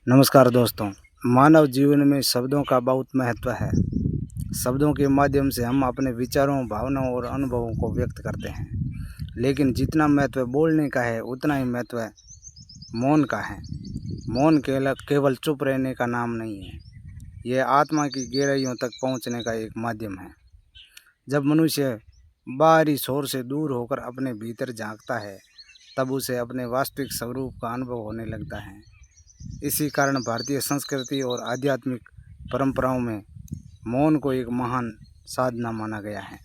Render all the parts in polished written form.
नमस्कार दोस्तों। मानव जीवन में शब्दों का बहुत महत्व है। शब्दों के माध्यम से हम अपने विचारों, भावनाओं और अनुभवों को व्यक्त करते हैं। लेकिन जितना महत्व बोलने का है उतना ही महत्व मौन का है। मौन केवल चुप रहने का नाम नहीं है, यह आत्मा की गहराइयों तक पहुंचने का एक माध्यम है। जब मनुष्य बाहरी शोर से दूर होकर अपने भीतर झांकता है, तब उसे अपने वास्तविक स्वरूप का अनुभव होने लगता है। इसी कारण भारतीय संस्कृति और आध्यात्मिक परंपराओं में मौन को एक महान साधना माना गया है।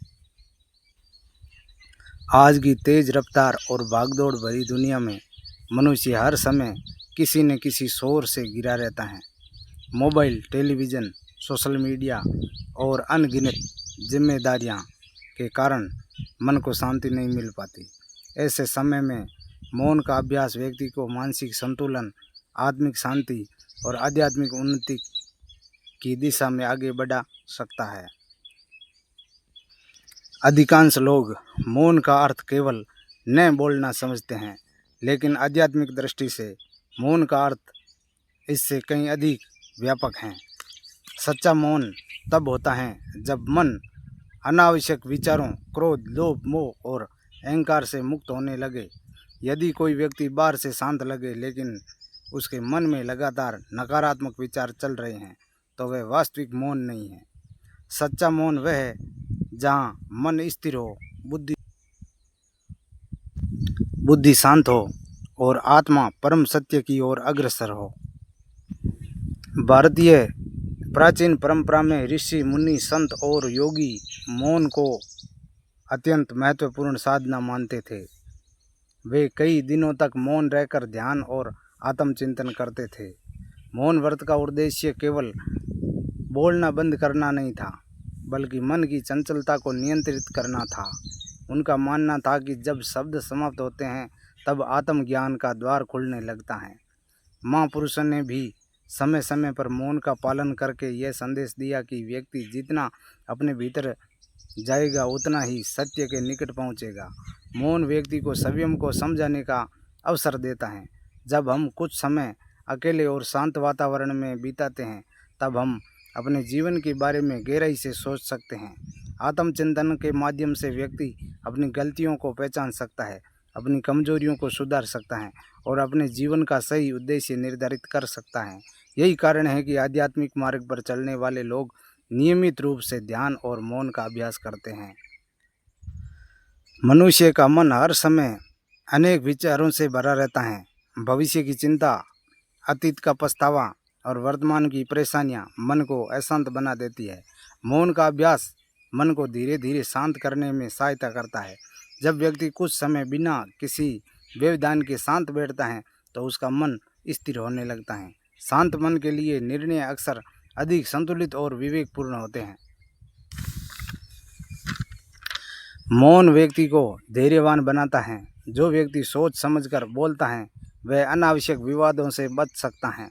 आज की तेज रफ्तार और भागदौड़ भरी दुनिया में मनुष्य हर समय किसी न किसी शोर से घिरा रहता है। मोबाइल, टेलीविज़न, सोशल मीडिया और अनगिनत जिम्मेदारियां के कारण मन को शांति नहीं मिल पाती। ऐसे समय में मौन का अभ्यास व्यक्ति को मानसिक संतुलन, आत्मिक शांति और आध्यात्मिक उन्नति की दिशा में आगे बढ़ा सकता है। अधिकांश लोग मौन का अर्थ केवल न बोलना समझते हैं, लेकिन आध्यात्मिक दृष्टि से मौन का अर्थ इससे कहीं अधिक व्यापक है। सच्चा मौन तब होता है जब मन अनावश्यक विचारों, क्रोध, लोभ, मोह और अहंकार से मुक्त होने लगे। यदि कोई व्यक्ति बाहर से शांत लगे लेकिन उसके मन में लगातार नकारात्मक विचार चल रहे हैं, तो वह वास्तविक मौन नहीं है। सच्चा मौन वह है जहाँ मन स्थिर हो, बुद्धि शांत हो और आत्मा परम सत्य की ओर अग्रसर हो। भारतीय प्राचीन परंपरा में ऋषि, मुनि, संत और योगी मौन को अत्यंत महत्वपूर्ण साधना मानते थे। वे कई दिनों तक मौन रहकर ध्यान और आत्मचिंतन करते थे। मौन व्रत का उद्देश्य केवल बोलना बंद करना नहीं था, बल्कि मन की चंचलता को नियंत्रित करना था। उनका मानना था कि जब शब्द समाप्त होते हैं, तब आत्मज्ञान का द्वार खुलने लगता है। महापुरुषों ने भी समय समय पर मौन का पालन करके यह संदेश दिया कि व्यक्ति जितना अपने भीतर जाएगा, उतना ही सत्य के निकट पहुंचेगा। मौन व्यक्ति को संयम को समझाने का अवसर देता है। जब हम कुछ समय अकेले और शांत वातावरण में बिताते हैं, तब हम अपने जीवन के बारे में गहराई से सोच सकते हैं। आत्मचिंतन के माध्यम से व्यक्ति अपनी गलतियों को पहचान सकता है, अपनी कमजोरियों को सुधार सकता है और अपने जीवन का सही उद्देश्य निर्धारित कर सकता है। यही कारण है कि आध्यात्मिक मार्ग पर चलने वाले लोग नियमित रूप से ध्यान और मौन का अभ्यास करते हैं। मनुष्य का मन हर समय अनेक विचारों से भरा रहता है। भविष्य की चिंता, अतीत का पछतावा और वर्तमान की परेशानियां मन को अशांत बना देती है। मौन का अभ्यास मन को धीरे धीरे शांत करने में सहायता करता है। जब व्यक्ति कुछ समय बिना किसी व्यवधान के शांत बैठता है, तो उसका मन स्थिर होने लगता है। शांत मन के लिए निर्णय अक्सर अधिक संतुलित और विवेकपूर्ण होते हैं। मौन व्यक्ति को धैर्यवान बनाता है। जो व्यक्ति सोच समझकर बोलता है, वह अनावश्यक विवादों से बच सकता है।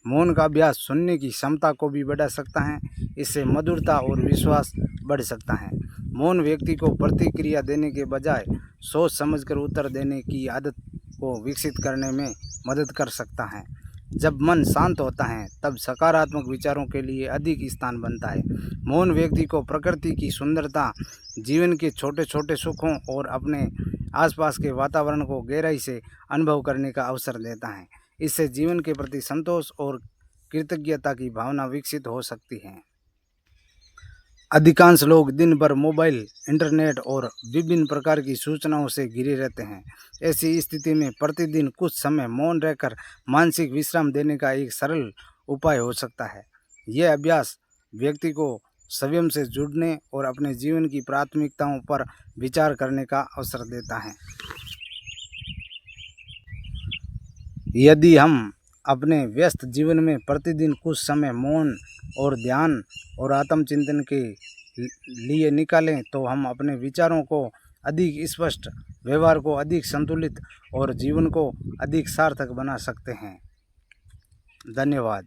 मौन का अभ्यास सुनने की क्षमता को भी बढ़ा सकता है। इससे मधुरता और विश्वास बढ़ सकता है। मौन व्यक्ति को प्रतिक्रिया देने के बजाय सोच समझकर उत्तर देने की आदत को विकसित करने में मदद कर सकता है। जब मन शांत होता है, तब सकारात्मक विचारों के लिए अधिक स्थान बनता है। मौन व्यक्ति को प्रकृति की सुंदरता, जीवन के छोटे छोटे सुखों और अपने आसपास के वातावरण को गहराई से अनुभव करने का अवसर देता है। इससे जीवन के प्रति संतोष और कृतज्ञता की भावना विकसित हो सकती है। अधिकांश लोग दिन भर मोबाइल, इंटरनेट और विभिन्न प्रकार की सूचनाओं से घिरे रहते हैं। ऐसी स्थिति में प्रतिदिन कुछ समय मौन रहकर मानसिक विश्राम देने का एक सरल उपाय हो सकता है। यह अभ्यास व्यक्ति को स्वयं से जुड़ने और अपने जीवन की प्राथमिकताओं पर विचार करने का अवसर देता है। यदि हम अपने व्यस्त जीवन में प्रतिदिन कुछ समय मौन और ध्यान और आत्मचिंतन के लिए निकालें, तो हम अपने विचारों को अधिक स्पष्ट, व्यवहार को अधिक संतुलित और जीवन को अधिक सार्थक बना सकते हैं। धन्यवाद।